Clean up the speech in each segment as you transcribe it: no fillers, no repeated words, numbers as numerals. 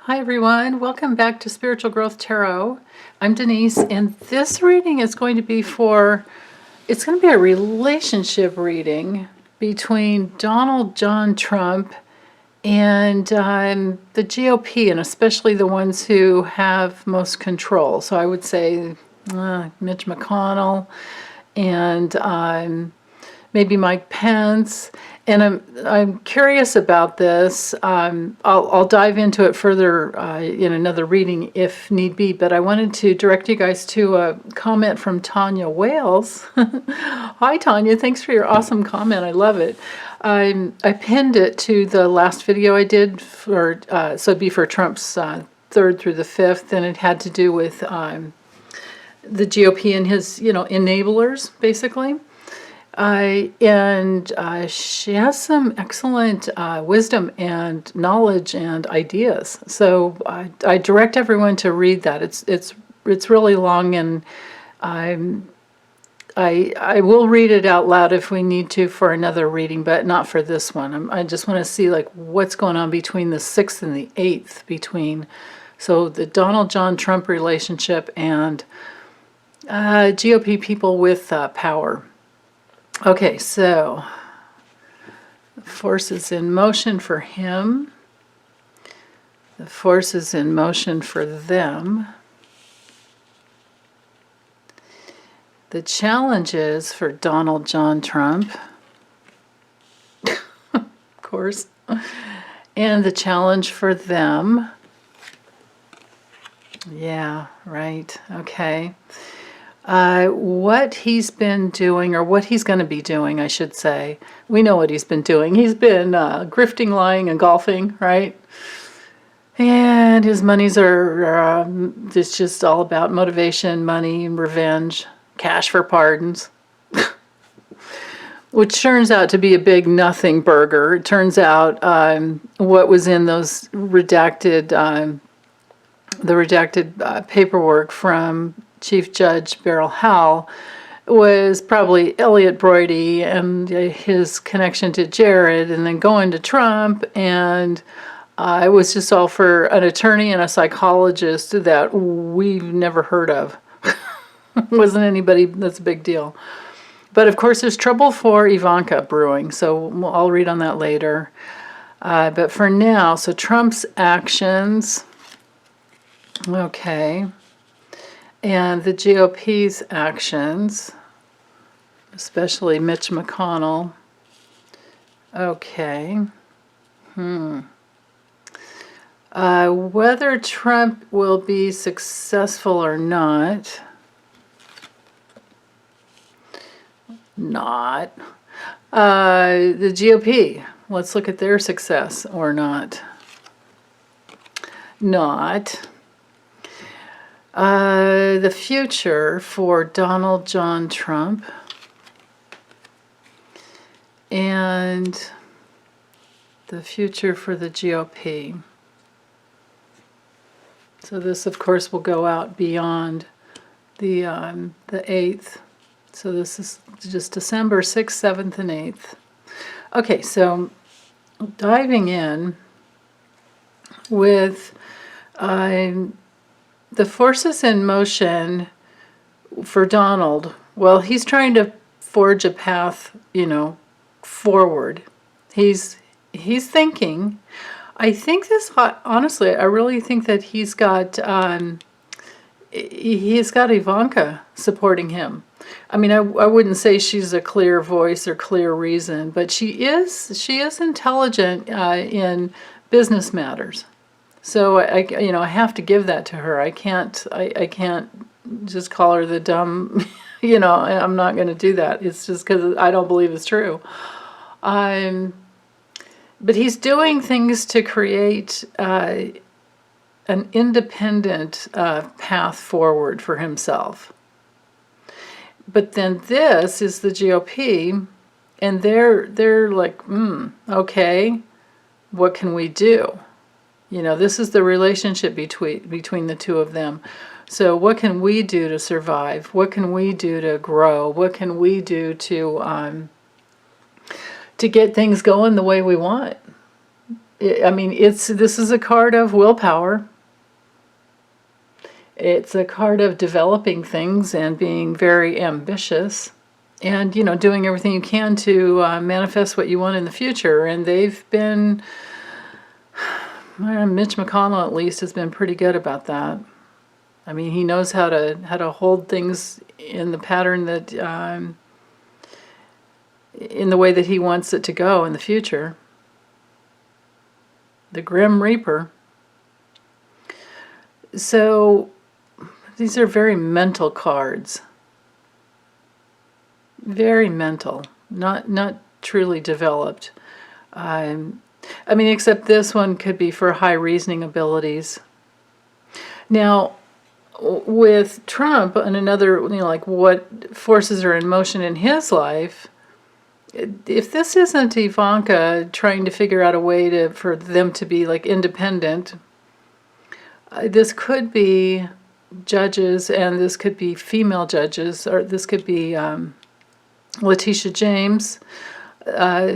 Hi everyone, welcome back to Spiritual Growth Tarot. I'm Denise, and this reading is going to be it's going to be a relationship reading between Donald John Trump and the GOP, and especially the ones who have most control. So I would say Mitch McConnell and maybe Mike Pence. And I'm curious about this. I'll dive into it further in another reading if need be, but I wanted to direct you guys to a comment from Tanya Wales. Hi Tanya, thanks for your awesome comment. I love it. I pinned it to the last video I did for so it'd be for Trump's 3rd through the 5th, and it had to do with the GOP and his enablers basically. And she has some excellent wisdom and knowledge and ideas. So I direct everyone to read that. It's really long, and I will read it out loud if we need to for another reading, but not for this one. I just want to see like what's going on between the 6th and the 8th so the Donald John Trump relationship and GOP people with power. Okay, so the forces in motion for him, the forces in motion for them, the challenges for Donald John Trump, of course, and the challenge for them. Yeah, right, okay. What he's been doing, or what he's going to be doing, I should say. We know what he's been doing. He's been grifting, lying, and golfing, right? And his monies are, it's just all about motivation, money, revenge, cash for pardons. Which turns out to be a big nothing burger. It turns out what was in those redacted, the redacted paperwork from Chief Judge Beryl Howell was probably Elliot Broidy and his connection to Jared, and then going to Trump, and it was just all for an attorney and a psychologist that we've never heard of. Wasn't anybody, that's a big deal. But of course there's trouble for Ivanka brewing, so I'll read on that later. But for now, so Trump's actions, okay. And the GOP's actions, especially Mitch McConnell. Okay. Whether Trump will be successful or not. The GOP. Let's look at their success or not. The future for Donald John Trump and the future for the GOP. So this, of course, will go out beyond the 8th. So this is just December 6th, 7th, and 8th. Okay, so diving in with the forces in motion for Donald, well, he's trying to forge a path, forward. He's thinking. I think this, honestly, I really think that he's got Ivanka supporting him. I mean, I wouldn't say she's a clear voice or clear reason, but she is intelligent in business matters. So I have to give that to her. I can't just call her the dumb, I'm not going to do that. It's just because I don't believe it's true. But he's doing things to create an independent path forward for himself. But then this is the GOP, and they're like, okay, what can we do? This is the relationship between the two of them. So what can we do to survive? What can we do to grow? What can we do to get things going the way we want? I mean, this is a card of willpower. It's a card of developing things and being very ambitious, and doing everything you can to manifest what you want in the future. And they've been, Mitch McConnell at least has been pretty good about that. I mean, he knows how to hold things in the pattern that in the way that he wants it to go in the future. The Grim Reaper. So these are very mental cards. Very mental, not truly developed. I mean, except this one could be for high reasoning abilities. Now, with Trump and another, like what forces are in motion in his life, if this isn't Ivanka trying to figure out a way for them to be like independent, this could be judges, and this could be female judges, or this could be Letitia James,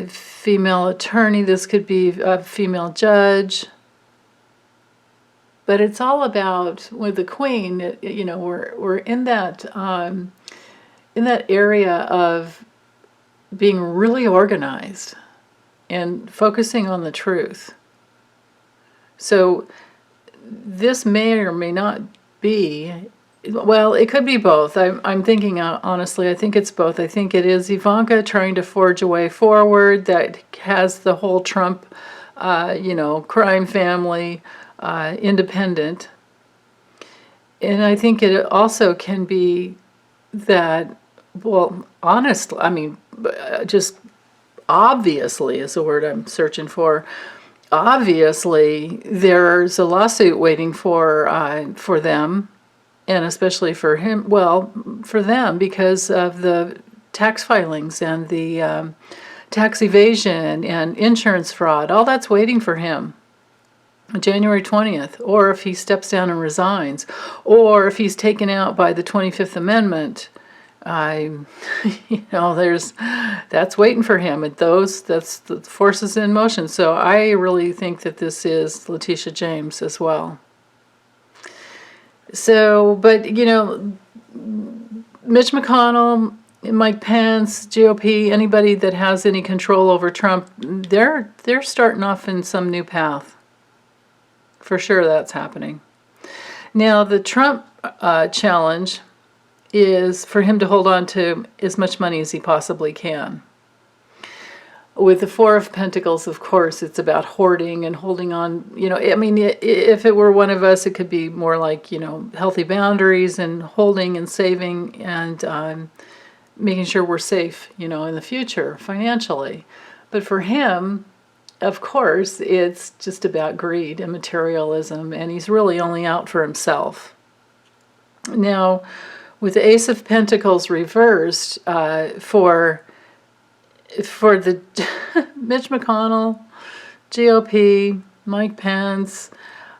female attorney. This could be a female judge. But it's all about, with the Queen, we're in that area of being really organized and focusing on the truth. So this may or may not be, well, it could be both. I'm thinking, honestly, I think it's both. I think it is Ivanka trying to forge a way forward that has the whole Trump, crime family, independent. And I think it also can be that, well, honestly, I mean, just obviously is the word I'm searching for. Obviously, there's a lawsuit waiting for them, and especially for him. Well, for them because of the tax filings and the tax evasion and insurance fraud. All that's waiting for him. January 20th, or if he steps down and resigns, or if he's taken out by the 25th Amendment. That's waiting for him. That's the forces in motion. So I really think that this is Letitia James as well. So, but Mitch McConnell, Mike Pence, GOP, anybody that has any control over Trump, they're starting off in some new path. For sure, that's happening. Now, the Trump challenge is for him to hold on to as much money as he possibly can. With the Four of Pentacles, of course, it's about hoarding and holding on. I mean, if it were one of us, it could be more like, healthy boundaries and holding and saving and making sure we're safe, in the future financially. But for him, of course, it's just about greed and materialism, and he's really only out for himself. Now, with the Ace of Pentacles reversed, for the Mitch McConnell, GOP, Mike Pence,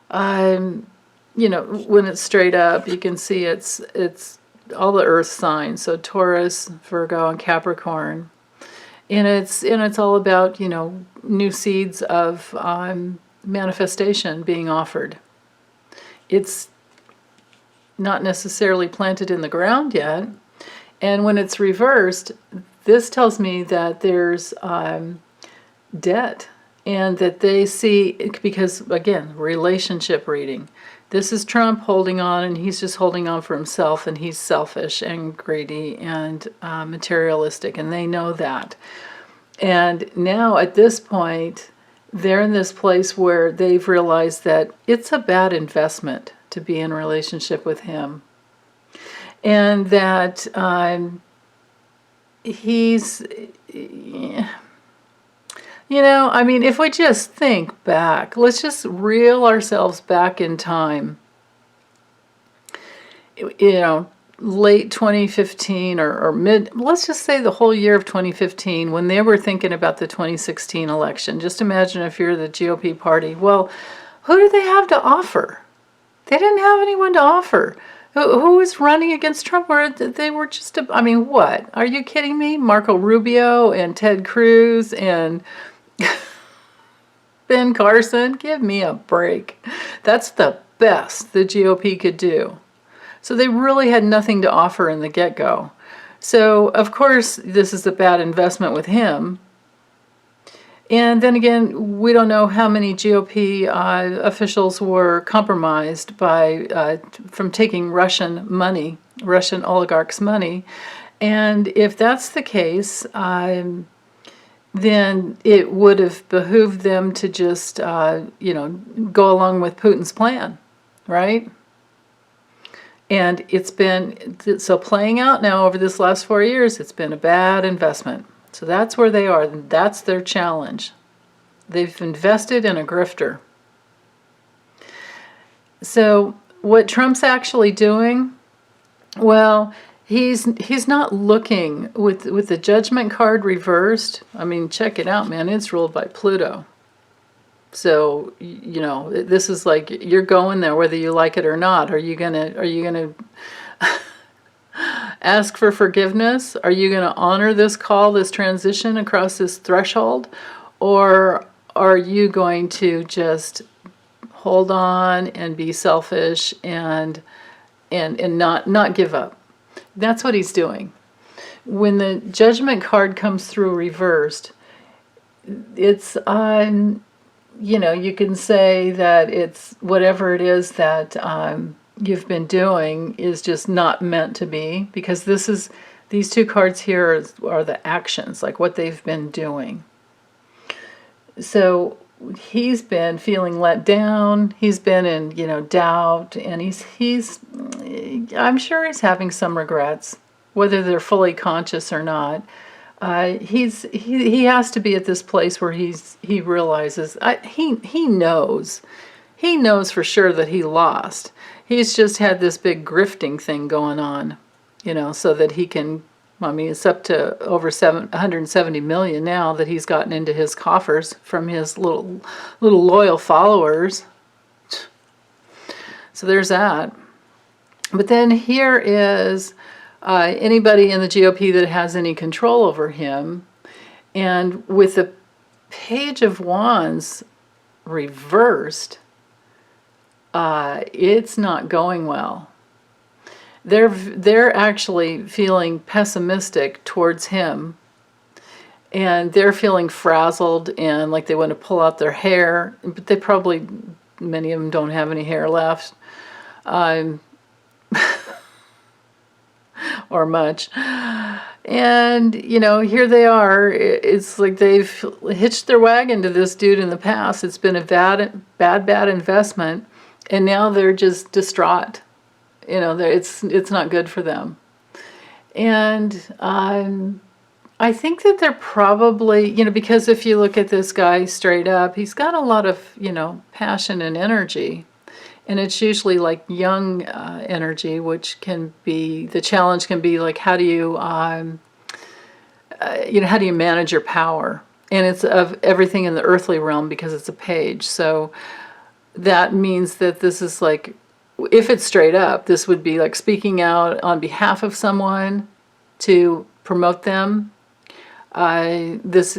when it's straight up, you can see it's all the earth signs, so Taurus, Virgo, and Capricorn. And it's all about, new seeds of manifestation being offered. It's not necessarily planted in the ground yet. And when it's reversed, this tells me that there's debt, and that they see, because again, relationship reading. This is Trump holding on, and he's just holding on for himself, and he's selfish and greedy and materialistic, and they know that. And now at this point, they're in this place where they've realized that it's a bad investment to be in a relationship with him. And that he's, I mean, if we just think back, let's just reel ourselves back in time. Late 2015 or mid, let's just say the whole year of 2015, when they were thinking about the 2016 election. Just imagine if you're the GOP party. Well, who do they have to offer? They didn't have anyone to offer. Who was running against Trump? They were just, what? Are you kidding me? Marco Rubio and Ted Cruz and Ben Carson, give me a break. That's the best the GOP could do. So they really had nothing to offer in the get-go. So, of course, this is a bad investment with him. And then again, we don't know how many GOP officials were compromised by from taking Russian money, Russian oligarchs' money. And if that's the case, then it would have behooved them to just, go along with Putin's plan, right? And it's been, so playing out now over this last 4 years, it's been a bad investment. So that's where they are. That's their challenge. They've invested in a grifter. So what Trump's actually doing, well, he's not looking with the judgment card reversed. I mean, check it out, man. It's ruled by Pluto. So, this is like you're going there whether you like it or not. Are you gonna ask for forgiveness? Are you going to honor this call, this transition across this threshold? Or are you going to just hold on and be selfish and not give up? That's what he's doing. When the judgment card comes through reversed, it's you can say that it's whatever it is that you've been doing is just not meant to be, because these two cards here are the actions, like what they've been doing. So he's been feeling let down. He's been in doubt, and he's I'm sure he's having some regrets, whether they're fully conscious or not. He has to be at this place where he realizes he knows for sure that he lost. He's just had this big grifting thing going on, so that he can. I mean, it's up to over 170 million now that he's gotten into his coffers from his little loyal followers. So there's that. But then here is anybody in the GOP that has any control over him. And with the Page of Wands reversed, it's not going well. They're actually feeling pessimistic towards him, and they're feeling frazzled and like they want to pull out their hair, but many of them don't have any hair left. Or much. And, here they are. It's like they've hitched their wagon to this dude in the past. It's been a bad investment. And now they're just distraught. It's not good for them. And I think that they're probably, because if you look at this guy straight up, he's got a lot of, passion and energy. And it's usually like young energy, which can be, the challenge can be like, how do you manage your power? And it's of everything in the earthly realm because it's a page. So that means that this is like, if it's straight up, this would be like speaking out on behalf of someone to promote them. Because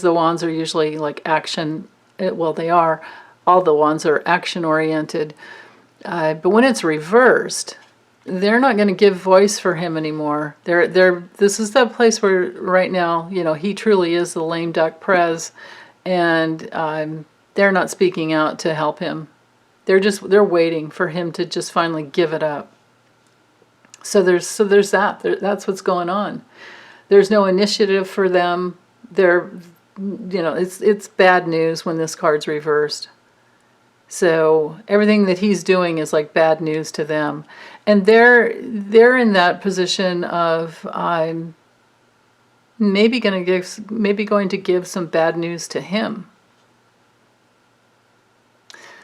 the wands are usually like action, well, they are. All the wands are action-oriented. But when it's reversed, they're not going to give voice for him anymore. This is that place where right now, he truly is the lame duck prez, and they're not speaking out to help him. They're waiting for him to just finally give it up. So there's that. That's what's going on. There's no initiative for them. It's bad news when this card's reversed. So everything that he's doing is like bad news to them. And they're in that position of I'm maybe going to give some bad news to him.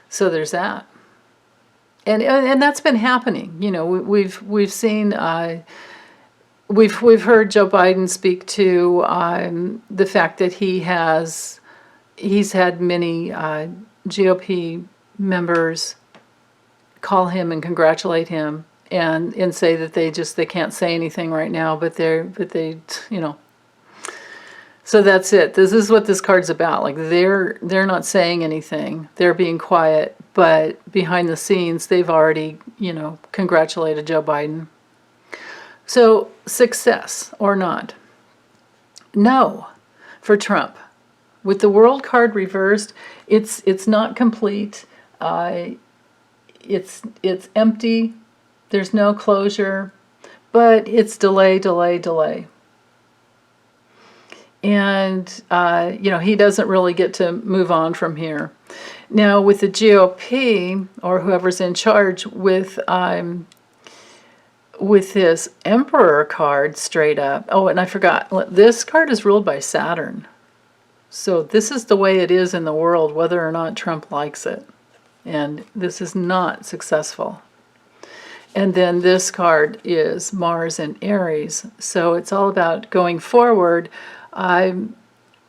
So there's that. And that's been happening. We've seen we've heard Joe Biden speak to the fact that he's had many GOP members call him and congratulate him and say that they can't say anything right now, but they So that's it. This is what this card's about. Like they're not saying anything. They're being quiet, but behind the scenes they've already, congratulated Joe Biden. So success or not? No for Trump. With the World card reversed, it's not complete. It's empty. There's no closure, but it's delay, delay, delay. And he doesn't really get to move on from here. Now with the GOP or whoever's in charge with this Emperor card straight up. Oh, and I forgot. This card is ruled by Saturn. So this is the way it is in the world, whether or not Trump likes it. And this is not successful. And then this card is Mars and Aries. So it's all about going forward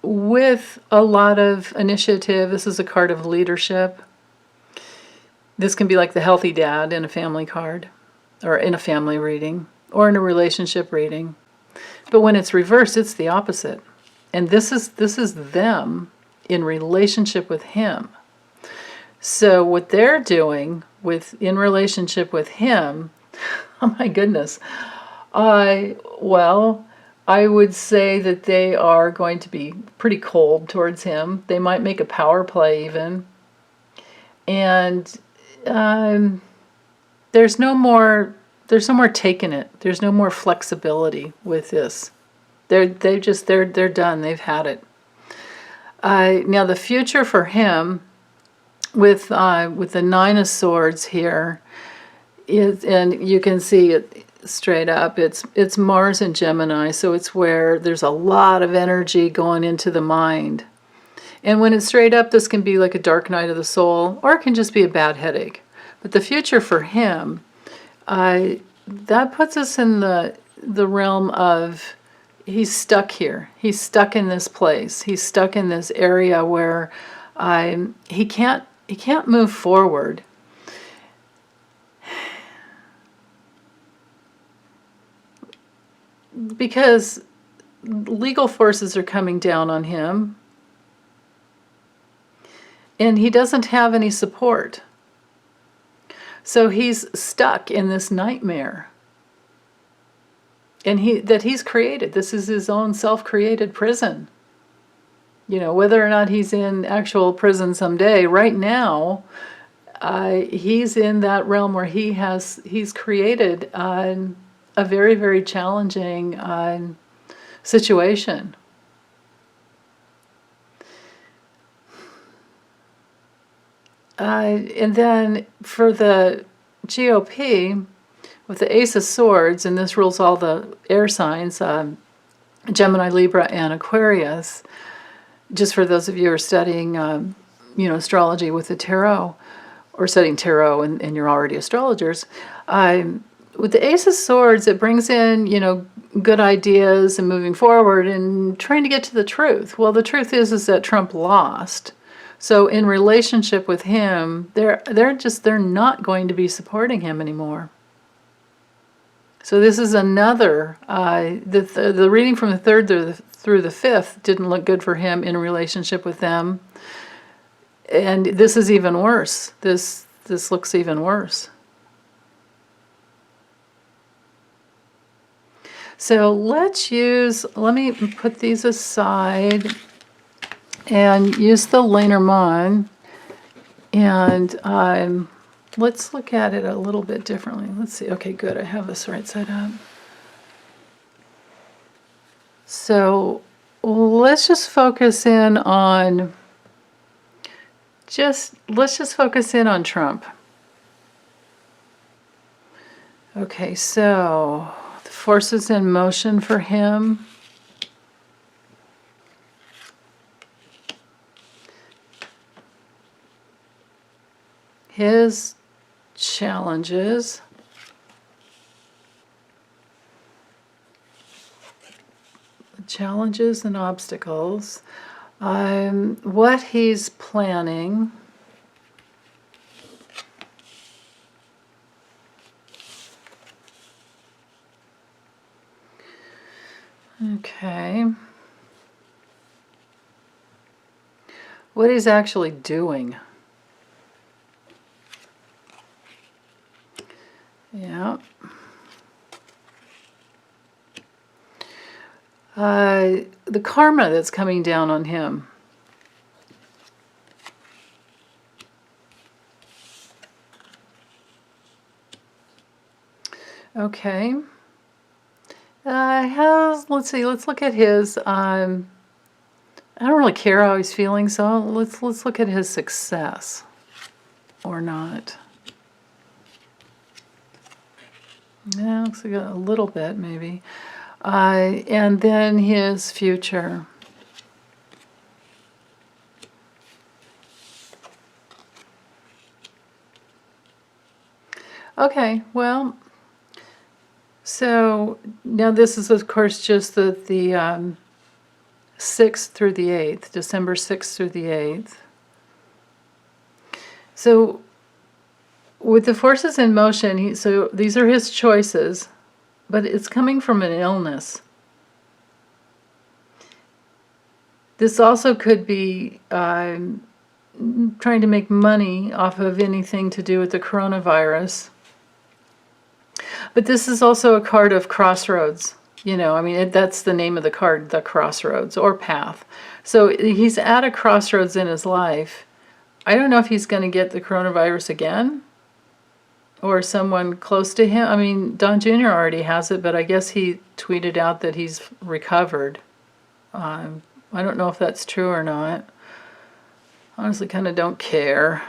with a lot of initiative. This is a card of leadership. This can be like the healthy dad in a family card, or in a family reading, or in a relationship reading. But when it's reversed, it's the opposite. And this is them in relationship with him. So what they're doing in relationship with him, oh my goodness, I would say that they are going to be pretty cold towards him. They might make a power play even. And there's no more taking it. There's no more flexibility with this. They're done. They've had it. Now the future for him with the Nine of Swords here is, and you can see it straight up, it's Mars and Gemini, so it's where there's a lot of energy going into the mind. And when it's straight up, this can be like a dark night of the soul, or it can just be a bad headache. But the future for him, that puts us in the realm of he's stuck here. He's stuck in this place. He's stuck in this area where he can't move forward. Because legal forces are coming down on him, and he doesn't have any support. So he's stuck in this nightmare. And he's created. This is his own self-created prison. Whether or not he's in actual prison someday, right now, he's in that realm where he's created a very, very challenging situation. And then for the GOP, with the Ace of Swords, and this rules all the air signs, Gemini, Libra, and Aquarius, just for those of you who are studying, astrology with the tarot, or studying tarot and you're already astrologers, with the Ace of Swords, it brings in, good ideas and moving forward and trying to get to the truth. Well, the truth is that Trump lost. So in relationship with him, they're not going to be supporting him anymore. So this is another, the reading from the 3rd through the 5th didn't look good for him in relationship with them. And this is even worse. This looks even worse. So let me put these aside and use the Lenormand, and let's look at it a little bit differently. Let's see. Okay, good. I have this right side up. So let's just focus in on Trump. Okay, so the forces in motion for him. His challenges. Challenges and obstacles. What he's planning. Okay. what he's actually doing. Yeah. The karma that's coming down on him. Okay. Let's see, let's look at his, I don't really care how he's feeling, so let's look at his success. Or not. Yeah, looks like a little bit, maybe. And then his future. Okay, well, so now this is, of course, just the 6th through the 8th, December 6th through the 8th. So with the forces in motion, so these are his choices, but it's coming from an illness. This also could be trying to make money off of anything to do with the coronavirus. But this is also a card of crossroads. You know, I mean, that's the name of the card, the crossroads or path. So he's at a crossroads in his life. I don't know if he's going to get the coronavirus again or someone close to him. I mean, Don Jr. already has it, but I guess he tweeted out that he's recovered. I don't know if that's true or not. Honestly, kind of don't care.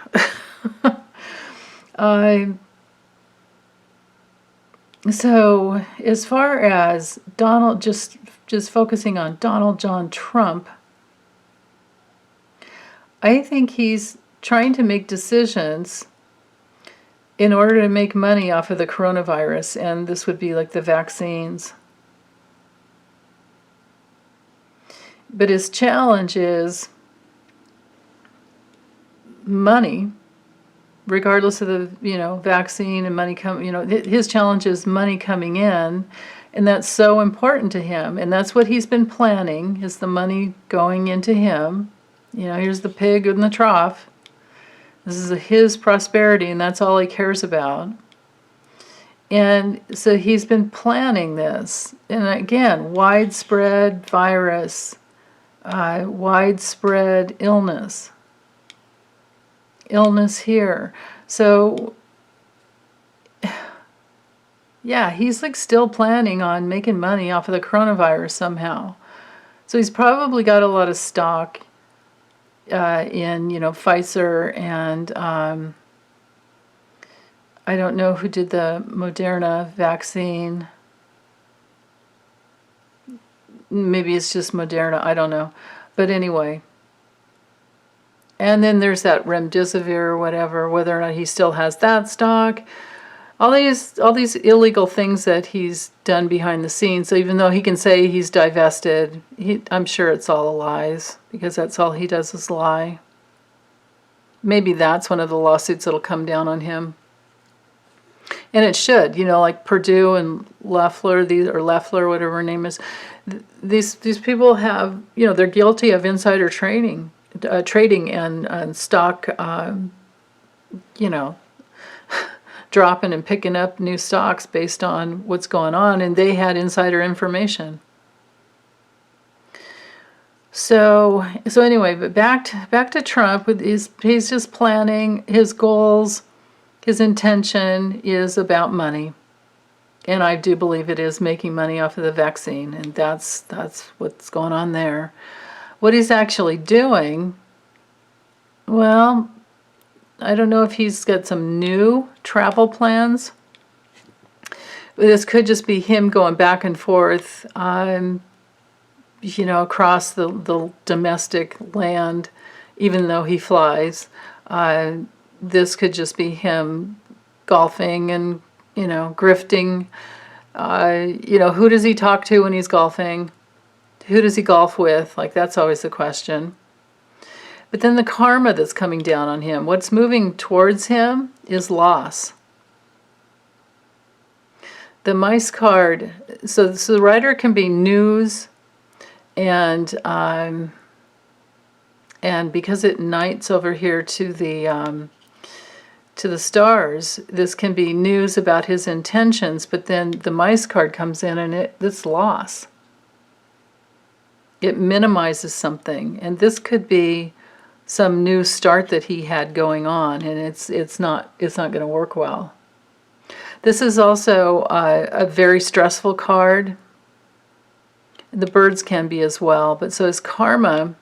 So as far as Donald, just focusing on Donald John Trump, I think he's trying to make decisions in order to make money off of the coronavirus, and this would be like the vaccines. But his challenge is money, regardless of the, vaccine and money coming, his challenge is money coming in, and that's so important to him, and that's what he's been planning, is the money going into him. Here's the pig in the trough. This is his prosperity, and that's all he cares about. And so he's been planning this, and again, widespread virus, widespread illness here. So yeah, he's like still planning on making money off of the coronavirus somehow. So he's probably got a lot of stock in Pfizer, and I don't know who did the Moderna vaccine. Maybe it's just Moderna, I don't know. But anyway. And then there's that remdesivir or whatever, whether or not he still has that stock. All these illegal things that he's done behind the scenes. So even though he can say he's divested, I'm sure it's all lies, because that's all he does is lie. Maybe that's one of the lawsuits that'll come down on him. And it should, like Purdue and Leffler, whatever her name is. These people have, they're guilty of insider trading and stock, dropping and picking up new stocks based on what's going on, and they had insider information. So anyway, but back to Trump. He's just planning his goals. His intention is about money, and I do believe it is making money off of the vaccine, and that's what's going on there. What he's actually doing, well, I don't know if he's got some new travel plans. This could just be him going back and forth, across the domestic land, even though he flies. This could just be him golfing and, grifting. Who does he talk to when he's golfing? Who does he golf with? Like, that's always the question. But then the karma that's coming down on him, what's moving towards him is loss. The mice card, so the rider can be news and And because it knights over here to the stars, this can be news about his intentions, but then the mice card comes in and it's loss. It minimizes something, and this could be some new start that he had going on, and it's not going to work well. This is also a very stressful card. The birds can be as well, but so his karma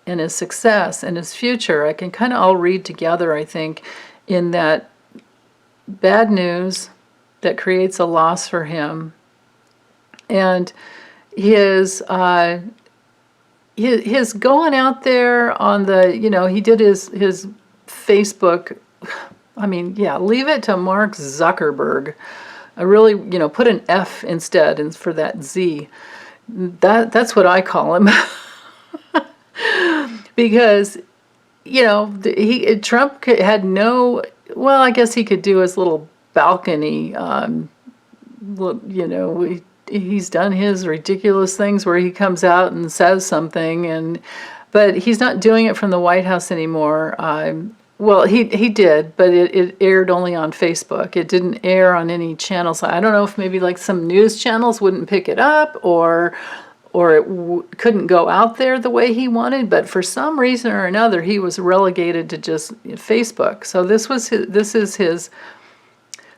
and his success and his future, I can kind of all read together, I think, in that bad news that creates a loss for him, and his going out there on the, he did his Facebook. I mean, yeah, leave it to Mark Zuckerberg. I really, put an F instead and for that Z. That's what I call him. Because, Trump had no, well, I guess he could do his little balcony, he's done his ridiculous things where he comes out and says something, but he's not doing it from the White House anymore. Well, he did, but it aired only on Facebook. It didn't air on any channels. I don't know if maybe like some news channels wouldn't pick it up, or it couldn't go out there the way he wanted. But for some reason or another, he was relegated to just Facebook. So this is his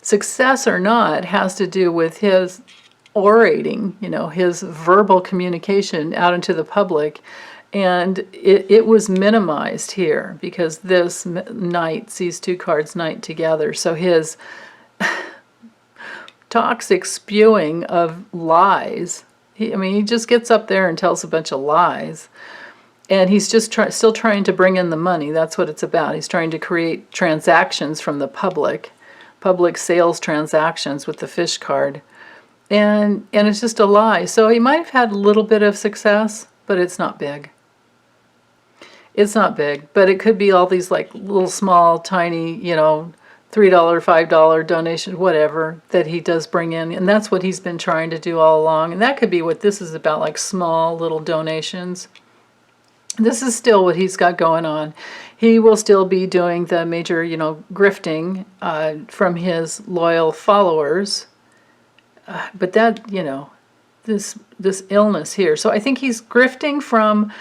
success or not has to do with his orating, his verbal communication out into the public. And it was minimized here because this knights, these two cards knight together. So his toxic spewing of lies, he just gets up there and tells a bunch of lies. And he's just still trying to bring in the money. That's what it's about. He's trying to create transactions from the public sales transactions with the fish card. And it's just a lie. So he might have had a little bit of success, but it's not big. It's not big, but it could be all these like little small, tiny, $3, $5 donation, whatever, that he does bring in. And that's what he's been trying to do all along. And that could be what this is about, like small little donations. This is still what he's got going on. He will still be doing the major, grifting from his loyal followers. But that, this illness here. So I think he's grifting from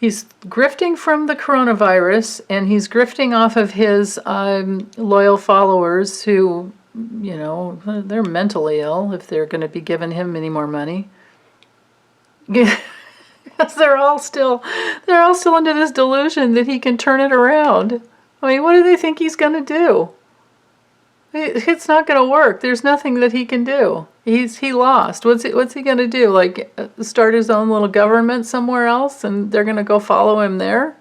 the coronavirus, and he's grifting off of his loyal followers who, they're mentally ill if they're going to be giving him any more money. Because they're all still under this delusion that he can turn it around. I mean, what do they think he's going to do? It's not going to work. There's nothing that he can do. He lost. What's he going to do? Like start his own little government somewhere else, and they're going to go follow him there?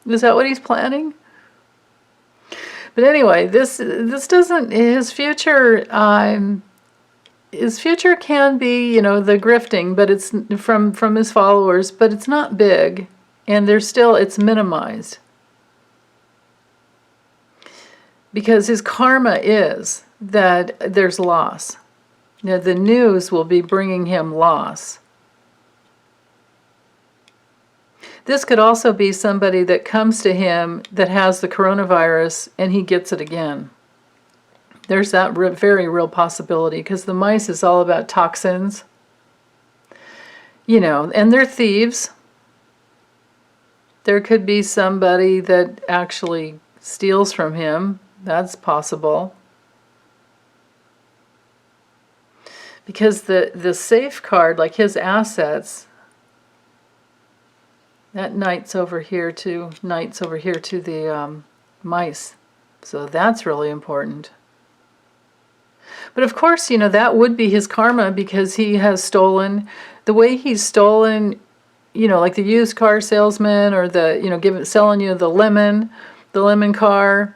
Is that what he's planning? But anyway, this doesn't his future. His future can be, the grifting, but it's from his followers, but it's not big, and it's minimized. Because his karma is that there's loss. Now, the news will be bringing him loss. This could also be somebody that comes to him that has the coronavirus and he gets it again. There's that very real possibility, because the mice is all about toxins, and they're thieves. There could be somebody that actually steals from him. That's possible. Because the safe card, like his assets, that knights over here to the mice. So that's really important. But of course, that would be his karma, because he has stolen. The way he's stolen, like the used car salesman, or the, selling you the lemon car,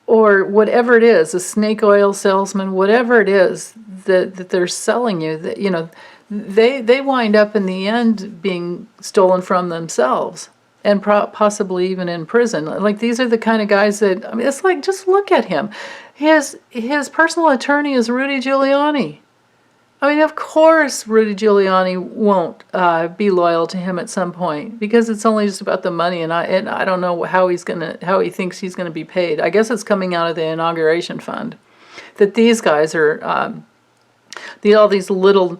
or whatever it is, a snake oil salesman, whatever it is that they're selling you, that they wind up in the end being stolen from themselves, and possibly even in prison. Like, these are the kind of guys that, it's like, just look at him. His personal attorney is Rudy Giuliani. I mean, of course, Rudy Giuliani won't be loyal to him at some point because it's only just about the money, and I don't know how he thinks he's gonna be paid. I guess it's coming out of the inauguration fund that these guys are all these little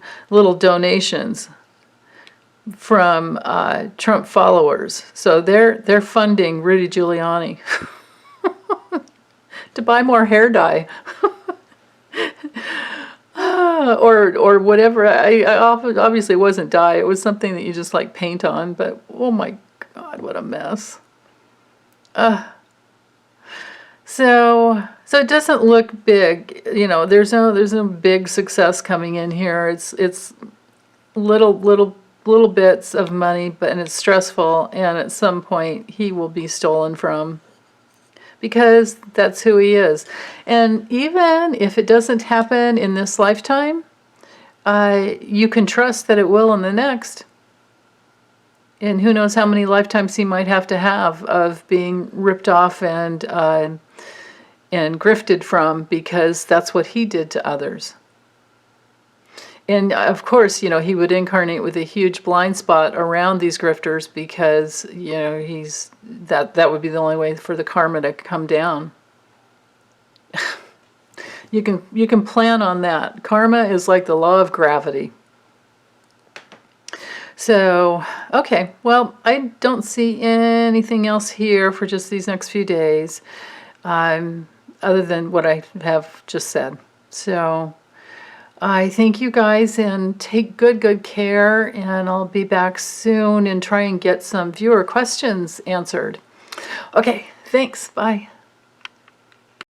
donations from Trump followers. So they're funding Rudy Giuliani to buy more hair dye. Or whatever. I obviously it wasn't dye. It was something that you just like paint on. But oh my God, what a mess. So it doesn't look big. You know, there's no big success coming in here. It's little bits of money, and it's stressful. And at some point, he will be stolen from, because that's who he is. And even if it doesn't happen in this lifetime, you can trust that it will in the next. And who knows how many lifetimes he might have to have of being ripped off and grifted from, because that's what he did to others. And of course, you know, he would incarnate with a huge blind spot around these grifters, because, you know, that would be the only way for the karma to come down. You can plan on that. Karma is like the law of gravity. So, okay, well, I don't see anything else here for just these next few days, other than what I have just said. So I thank you guys, and take good care, and I'll be back soon and try and get some viewer questions answered. Okay, thanks. Bye.